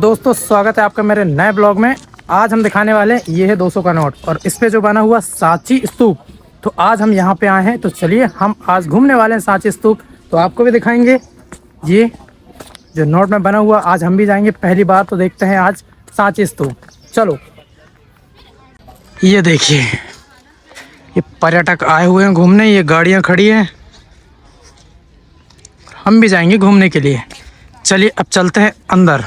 दोस्तों स्वागत है आपका मेरे नए ब्लॉग में। आज हम दिखाने वाले हैं ये है 200 का नोट और इस पे जो बना हुआ सांची स्तूप। तो आज हम यहाँ पे आए हैं, तो चलिए हम आज घूमने वाले हैं सांची स्तूप। तो आपको भी दिखाएंगे ये जो नोट में बना हुआ। आज हम भी जाएंगे पहली बार, तो देखते हैं आज सांची स्तूप। चलो ये देखिए, ये पर्यटक आए हुए हैं घूमने, ये गाड़ियाँ खड़ी हैं, हम भी जाएंगे घूमने के लिए। चलिए अब चलते हैं अंदर।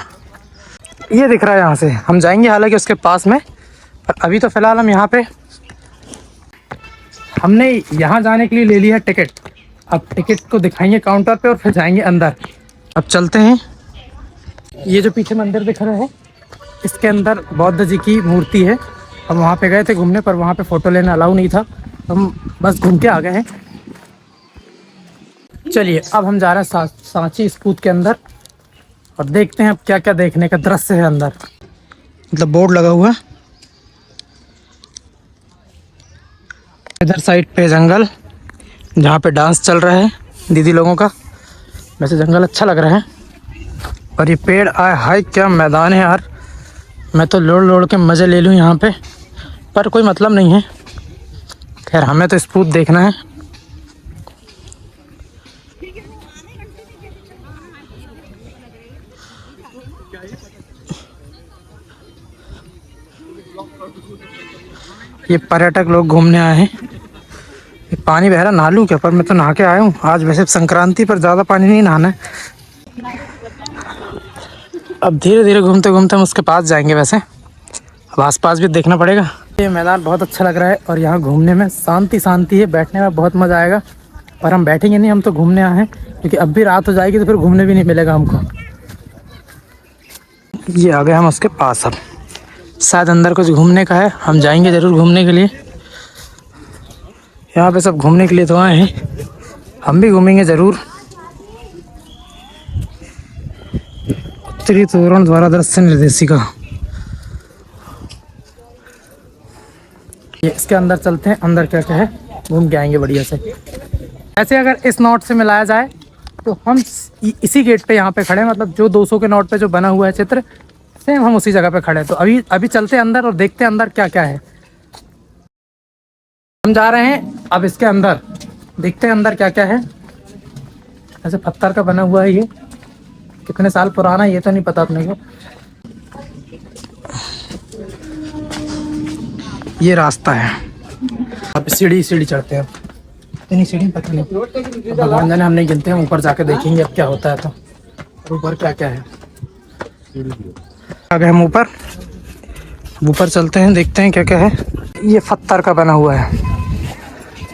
ये दिख रहा है, यहाँ से हम जाएंगे हालांकि उसके पास में, पर अभी तो फ़िलहाल हम यहाँ पे हमने यहाँ जाने के लिए ले लिया टिकट। अब टिकट को दिखाएंगे काउंटर पे और फिर जाएंगे अंदर। अब चलते हैं। ये जो पीछे मंदिर दिख रहा है, इसके अंदर बौद्ध जी की मूर्ति है। हम वहाँ पे गए थे घूमने, पर वहाँ पे फ़ोटो लेना अलाउ नहीं था, हम बस घूम के आ गए हैं। चलिए अब हम जा रहे हैं सांची स्तूप के अंदर और देखते हैं अब क्या क्या देखने का दृश्य है अंदर। मतलब बोर्ड लगा हुआ है, इधर साइड पे जंगल जहाँ पे डांस चल रहा है दीदी लोगों का। वैसे जंगल अच्छा लग रहा है और ये पेड़ आए हाय क्या मैदान है यार। मैं तो लोड़ लोड़ के मज़े ले लूँ यहाँ पे, पर कोई मतलब नहीं है। खैर हमें तो स्तूप देखना है। ये पर्यटक लोग घूमने आए हैं। ये पानी बह रहा, नहा लूँ क्या? पर मैं तो नहा के आया हूँ आज। वैसे संक्रांति पर ज़्यादा पानी नहीं नहाना है। अब धीरे धीरे घूमते घूमते हम उसके पास जाएंगे। वैसे अब आसपास भी देखना पड़ेगा। ये मैदान बहुत अच्छा लग रहा है और यहाँ घूमने में शांति शांति है, बैठने में बहुत मज़ा आएगा। पर हम बैठेंगे नहीं, हम तो घूमने आए हैं, क्योंकि अब भी रात हो जाएगी तो फिर घूमने भी नहीं मिलेगा हमको। ये आ गए हम उसके पास। अब शायद अंदर कुछ घूमने का है, हम जाएंगे ज़रूर घूमने के लिए। यहाँ पे सब घूमने के लिए तो आए हैं, हम भी घूमेंगे ज़रूर। उत्तरी तोरण द्वारा दृश्य निर्देशिका। ये इसके अंदर चलते हैं, अंदर क्या क्या है घूम के आएंगे बढ़िया से। ऐसे अगर इस नोट से मिलाया जाए तो हम इसी गेट पे यहाँ पे खड़े हैं। मतलब जो 200 के नोट पे जो बना हुआ है चित्र, सेम हम उसी जगह पे खड़े हैं। तो अभी चलते हैं अंदर और देखते हैं अंदर क्या क्या है। हम जा रहे हैं अब इसके अंदर, देखते हैं अंदर क्या क्या है। ऐसे पत्थर का बना हुआ है, ये कितने साल पुराना है ये तो नहीं पता अपने को। ये रास्ता है, अब सीढ़ी चढ़ते हैं। इतनी सीढ़ी पता नहीं, भगवान जाने, हम नहीं गिनते हैं। ऊपर जाके देखेंगे अब क्या होता है। तो ऊपर क्या क्या है। आ गए हम ऊपर चलते हैं, देखते हैं क्या क्या है। ये पत्थर का बना हुआ है,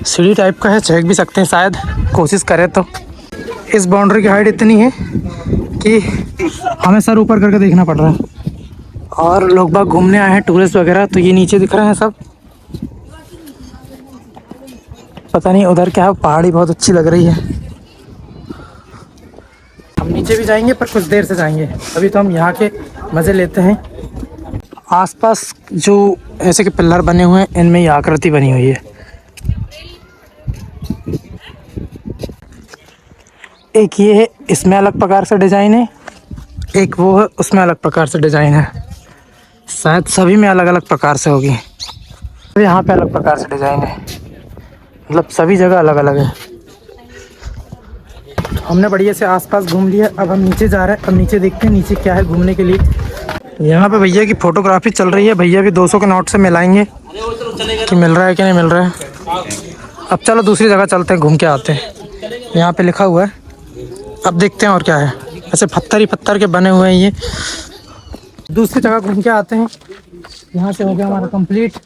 सीढ़ी टाइप का है, चढ़ भी सकते हैं शायद, कोशिश करें तो। इस बाउंड्री की हाइट इतनी है कि हमें सर ऊपर करके देखना पड़ रहा है। और लोग बाग घूमने आए हैं, टूरिस्ट वगैरह। तो ये नीचे दिख रहे हैं सब, पता नहीं उधर क्या है। पहाड़ी बहुत अच्छी लग रही है। हम नीचे भी जाएंगे पर कुछ देर से जाएंगे, अभी तो हम यहाँ के मज़े लेते हैं। आसपास जो ऐसे के पिलर बने हुए हैं, इनमें ये आकृति बनी हुई है। एक ये है, इसमें अलग प्रकार से डिज़ाइन है। एक वो है, उसमें अलग प्रकार से डिज़ाइन है। शायद सभी में अलग अलग प्रकार से होगी। यहाँ पे अलग प्रकार से डिज़ाइन है, मतलब सभी जगह अलग अलग है। हमने बढ़िया से आसपास घूम लिया। अब हम नीचे जा रहे हैं। अब नीचे देखते हैं नीचे क्या है घूमने के लिए। यहाँ पे भैया की फ़ोटोग्राफी चल रही है। भैया भी 200 के नोट से मिलाएंगे कि मिल रहा है कि नहीं मिल रहा है। अब चलो दूसरी जगह चलते हैं, घूम के आते हैं। यहाँ पे लिखा हुआ है, अब देखते हैं और क्या है। ऐसे पत्थर ही पत्थर के बने हुए हैं ये। दूसरी जगह घूम के आते हैं। यहाँ से हो गया हमारा कंप्लीट।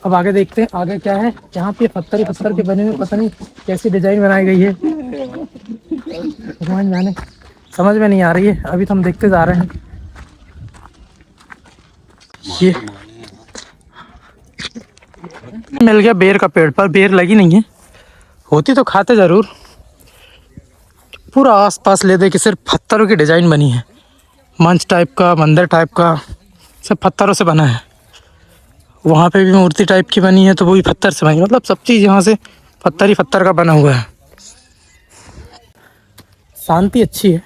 अब आगे देखते हैं आगे क्या है। यहाँ पे पत्थर ही पत्थर के बने हुए, पता नहीं कैसी डिज़ाइन बनाई गई है, भगवान जाने, समझ में नहीं आ रही है। अभी तो हम देखते जा रहे हैं। ये मिल गया बेर का पेड़, पर बेर लगी नहीं है, होती तो खाते ज़रूर। पूरा आसपास ले दे कि सिर्फ पत्थरों की डिज़ाइन बनी है। मंच टाइप का, मंदिर टाइप का, सब पत्थरों से बना है। वहाँ पे भी मूर्ति टाइप की बनी है, तो वो भी पत्थर से बनी। मतलब सब चीज़ यहाँ से पत्थर ही पत्थर का बना हुआ है। शांति अच्छी है,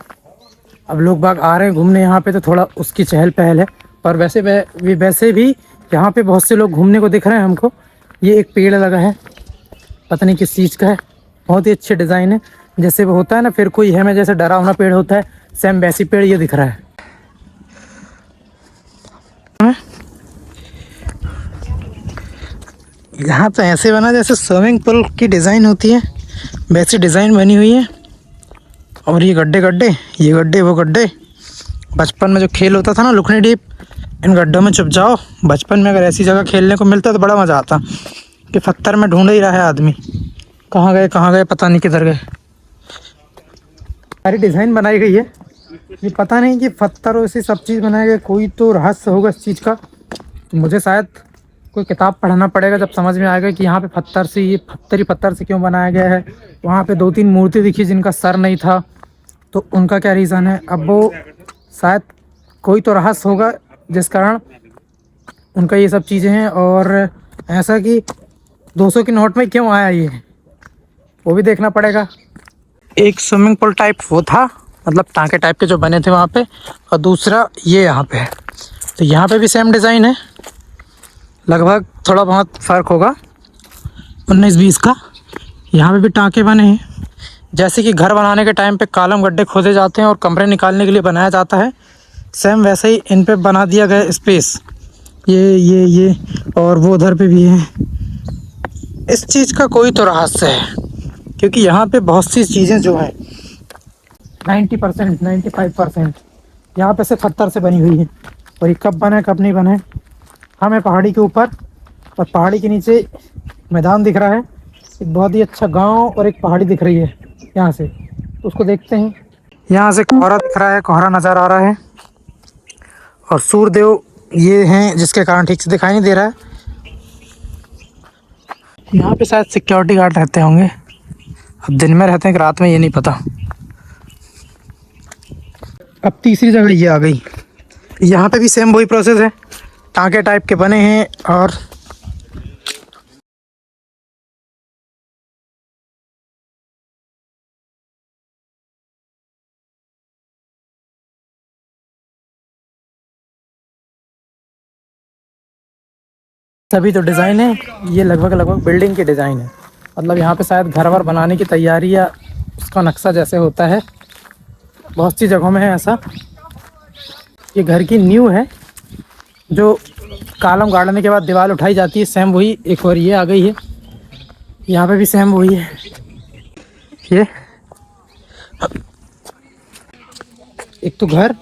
अब लोग बाग आ रहे हैं घूमने यहाँ पे तो थोड़ा उसकी चहल पहल है। पर वैसे भी यहाँ पे बहुत से लोग घूमने को दिख रहे हैं हमको। ये एक पेड़ लगा है, पता नहीं किस चीज़ का है, बहुत ही अच्छे डिज़ाइन है। जैसे वो होता है ना, फिर कोई हमें जैसे डरावना पेड़ होता है, सेम वैसी पेड़ ये दिख रहा है। यहाँ तो ऐसे बना जैसे स्विमिंग पूल की डिज़ाइन होती है, वैसी डिज़ाइन बनी हुई है। और ये गड्ढे गड्ढे, ये गड्ढे वो गड्ढे। बचपन में जो खेल होता था ना लुकनी डीप, इन गड्ढों में छुप जाओ। बचपन में अगर ऐसी जगह खेलने को मिलता तो बड़ा मज़ा आता कि पत्थर में ढूंढ ही रहा है आदमी, कहाँ गए पता नहीं किधर गए। सारी डिज़ाइन बनाई गई है, ये पता नहीं कि पत्थरों से सब चीज़ बनाया गया, कोई तो रहस्य होगा इस चीज़ का। तो मुझे शायद कोई किताब पढ़ना पड़ेगा, जब समझ में आएगा कि यहाँ पे पत्थर से, ये पत्थर से क्यों बनाया गया है। वहाँ पे 2-3 मूर्ति दिखी जिनका सर नहीं था, तो उनका क्या रीज़न है। अब वो शायद कोई तो रहस्य होगा जिस कारण उनका ये सब चीज़ें हैं। और ऐसा कि 200 के नोट में क्यों आया ये, वो भी देखना पड़ेगा। एक स्विमिंग पूल टाइप वो था, मतलब टाँके टाइप के जो बने थे वहाँ पे, और दूसरा ये यहाँ पे है। तो यहाँ पे भी सेम डिज़ाइन है, लगभग थोड़ा बहुत फ़र्क होगा 19-20 का। यहाँ पे भी टाँके बने हैं, जैसे कि घर बनाने के टाइम पे कॉलम गड्ढे खोदे जाते हैं और कमरे निकालने के लिए बनाया जाता है, सेम वैसे ही इन पे बना दिया गया स्पेस। ये और वो उधर पे भी है। इस चीज़ का कोई तो रहस्य है, क्योंकि यहाँ पे बहुत सी चीज़ें जो हैं 90% 95% यहाँ पे से पत्थर से बनी हुई है। और ये कब बना है कब नहीं बना है। हम हैं पहाड़ी के ऊपर, और पहाड़ी के नीचे मैदान दिख रहा है, एक बहुत ही अच्छा गांव और एक पहाड़ी दिख रही है यहाँ से, तो उसको देखते हैं। यहाँ से कोहरा दिख रहा है, कोहरा नज़र आ रहा है। और सूर्यदेव ये हैं जिसके कारण ठीक से दिखाई नहीं दे रहा है। यहाँ पे शायद सिक्योरिटी गार्ड रहते होंगे, अब दिन में रहते हैं कि रात में ये नहीं पता। अब तीसरी जगह ये आ गई, यहाँ पे भी सेम वही प्रोसेस है, टाँके टाइप के बने हैं। और सभी तो डिज़ाइन है, ये लगभग बिल्डिंग की डिज़ाइन है। मतलब यहाँ पे शायद घर वर बनाने की तैयारी या उसका नक्शा जैसे होता है, बहुत सी जगहों में है ऐसा। ये घर की नींव है, जो कॉलम गाड़ने के बाद दीवार उठाई जाती है, सेम वही एक और ये आ गई है। यहाँ पे भी सेम वही है। ये एक तो घर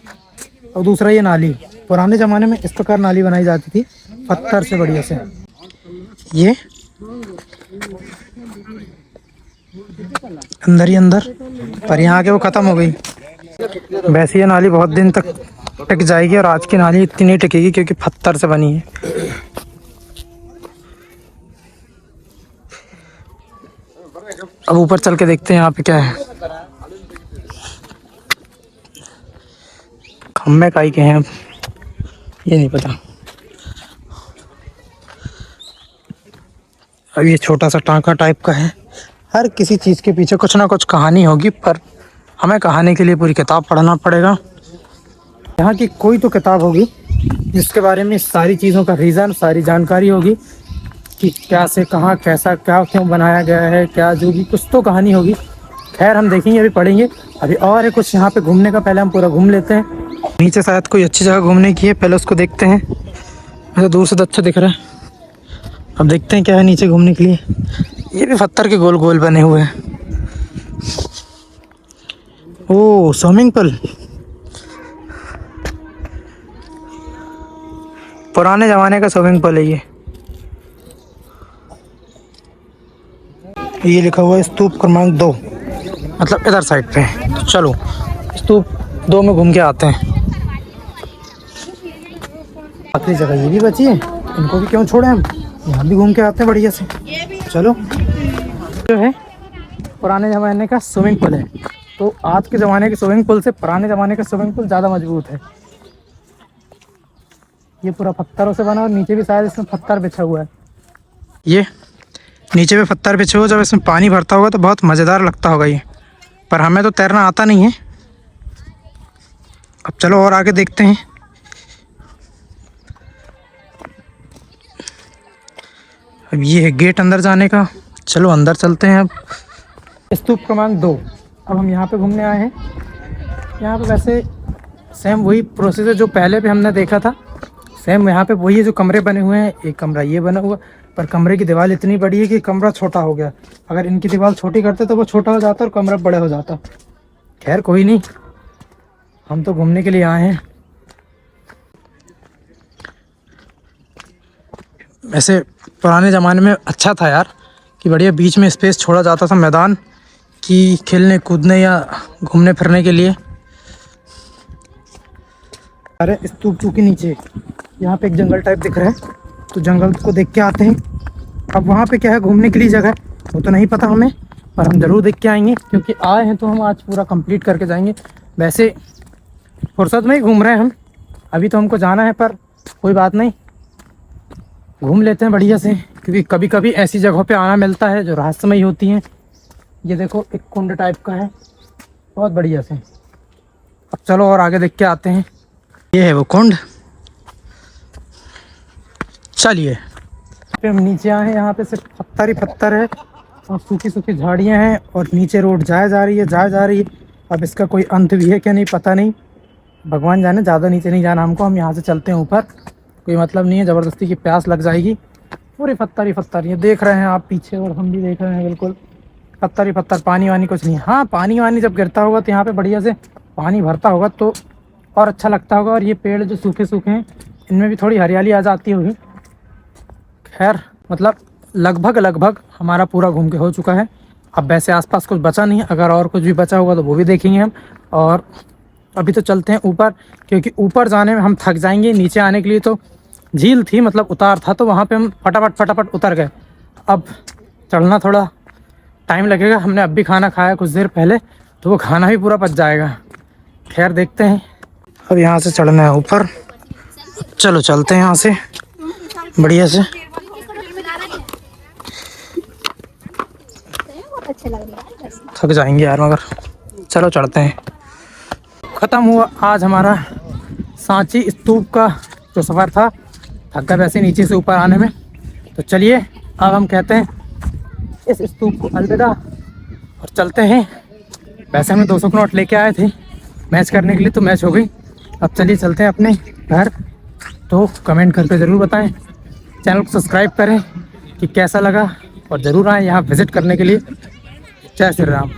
और दूसरा ये नाली। पुराने ज़माने में इस प्रकार नाली बनाई जाती थी पत्थर से बढ़िया से। ये अंदर ही अंदर, पर यहाँ आके वो ख़त्म हो गई। वैसे ये नाली बहुत दिन तक टिक जाएगी, और आज की नाली इतनी नहीं टिकेगी क्योंकि पत्थर से बनी है। अब ऊपर चल के देखते हैं यहाँ पे क्या है। खम्बे काई के हैं ये नहीं पता। अब ये छोटा सा टाँका टाइप का है। हर किसी चीज़ के पीछे कुछ ना कुछ कहानी होगी, पर हमें कहानी के लिए पूरी किताब पढ़ना पड़ेगा। यहाँ की कोई तो किताब होगी जिसके बारे में सारी चीज़ों का रीज़न, सारी जानकारी होगी कि क्या से कहाँ, कैसा क्या क्यों बनाया गया है, क्या जो भी कुछ तो कहानी होगी। खैर हम देखेंगे, अभी पढ़ेंगे। अभी और है कुछ यहाँ पे घूमने का, पहले हम पूरा घूम लेते हैं। नीचे शायद कोई अच्छी जगह घूमने की है, पहले उसको देखते हैं। वैसे दूर से तो अच्छा दिख रहा है, अब देखते हैं क्या है नीचे घूमने के लिए। ये भी पत्थर के गोल गोल बने हुए हैं। ओह, स्विमिंग पूल, पुराने ज़माने का स्विमिंग पूल है ये लिखा हुआ है स्तूप क्रमांक 2, मतलब इधर साइड पे। तो चलो स्तूप 2 में घूम के आते हैं। आखिरी जगह ये भी बची है, इनको भी क्यों छोड़े हम, यहाँ भी घूम के आते हैं बढ़िया से। चलो, जो है पुराने ज़माने का स्विमिंग पूल है, तो आज के ज़माने के स्विमिंग पूल से पुराने ज़माने का स्विमिंग पूल ज़्यादा मजबूत है। ये पूरा पत्थरों से बना, और नीचे भी शायद इसमें पत्थर बिछा हुआ है। ये नीचे पे पत्थर बिछे हुए, जब इसमें पानी भरता होगा तो बहुत मज़ेदार लगता होगा ये, पर हमें तो तैरना आता नहीं है। अब चलो और आगे देखते हैं। अब ये है गेट अंदर जाने का। चलो अंदर चलते हैं। अब स्तूप क्रमांक 2। अब हम यहाँ पे घूमने आए हैं। यहाँ पे वैसे सेम वही प्रोसीजर जो पहले भी हमने देखा था, सेम यहाँ पे वही है। जो कमरे बने हुए हैं, एक कमरा ये बना हुआ, पर कमरे की दीवार इतनी बड़ी है कि कमरा छोटा हो गया। अगर इनकी दीवार छोटी करते तो वो छोटा हो जाता और कमरा बड़ा हो जाता। खैर कोई नहीं, हम तो घूमने के लिए आए हैं। वैसे पुराने ज़माने में अच्छा था यार कि बढ़िया बीच में स्पेस छोड़ा जाता था, मैदान कि खेलने कूदने या घूमने फिरने के लिए। अरे स्तूप के नीचे यहाँ पे एक जंगल टाइप दिख रहा है, तो जंगल को देख के आते हैं। अब वहाँ पे क्या है घूमने के लिए जगह, वो तो नहीं पता हमें, पर हम ज़रूर देख के आएंगे क्योंकि आए हैं तो हम आज पूरा कंप्लीट करके जाएंगे। वैसे फुर्सत में ही घूम रहे हैं हम, अभी तो हमको जाना है, पर कोई बात नहीं, घूम लेते हैं बढ़िया से, क्योंकि कभी कभी ऐसी जगहों पे आना मिलता है जो रहस्यमयी होती हैं। ये देखो एक कुंड टाइप का है, बहुत बढ़िया से। अब चलो और आगे देख के आते हैं। ये है वो कुंड। चलिए पे हम नीचे आए हैं। यहाँ पे सिर्फ पत्थर ही पत्थर है और सूखी सूखी झाड़ियाँ हैं और नीचे रोड जाए जा रही है। अब इसका कोई अंत भी है क्या नहीं पता नहीं, भगवान जाने। ज़्यादा नीचे नहीं जाना हमको, हम यहाँ से चलते हैं ऊपर, कोई मतलब नहीं है, ज़बरदस्ती की प्यास लग जाएगी। पूरी पत्थर ही पत्थर, ये देख रहे हैं आप पीछे और हम भी देख रहे हैं, बिल्कुल पत्थर ही पत्थर, पानी वानी कुछ नहीं। हाँ पानी वानी जब गिरता होगा तो यहाँ पे बढ़िया से पानी भरता होगा तो और अच्छा लगता होगा। और ये पेड़ जो सूखे सूखे हैं इनमें भी थोड़ी हरियाली आ जाती होगी। खैर मतलब लगभग हमारा पूरा घूम के हो चुका है। अब वैसे आसपास कुछ बचा नहीं है, अगर और कुछ भी बचा होगा तो वो भी देखेंगे हम। और अभी तो चलते हैं ऊपर, क्योंकि ऊपर जाने में हम थक जाएंगे। नीचे आने के लिए तो झील थी, मतलब उतार था, तो वहाँ पे हम फटाफट उतर गए। अब चढ़ना थोड़ा टाइम लगेगा। हमने अब भी खाना खाया कुछ देर पहले, तो वो खाना भी पूरा पच जाएगा। खैर देखते हैं। अब यहाँ से चढ़ना है ऊपर, चलो चलते हैं यहाँ से बढ़िया से। थक जाएंगे यार मगर चलो चढ़ते हैं। ख़त्म हुआ आज हमारा सांची स्तूप का जो सफ़र था। थक गए वैसे नीचे से ऊपर आने में, तो चलिए अब हम कहते हैं इस स्तूप को अलविदा और चलते हैं। वैसे हमने 200 नोट लेके आए थे मैच करने के लिए, तो मैच हो गई। अब चलिए चलते हैं अपने घर। तो कमेंट करके ज़रूर बताएं, चैनल को सब्सक्राइब करें कि कैसा लगा, और ज़रूर आएँ यहाँ विज़िट करने के लिए। जय श्री राम।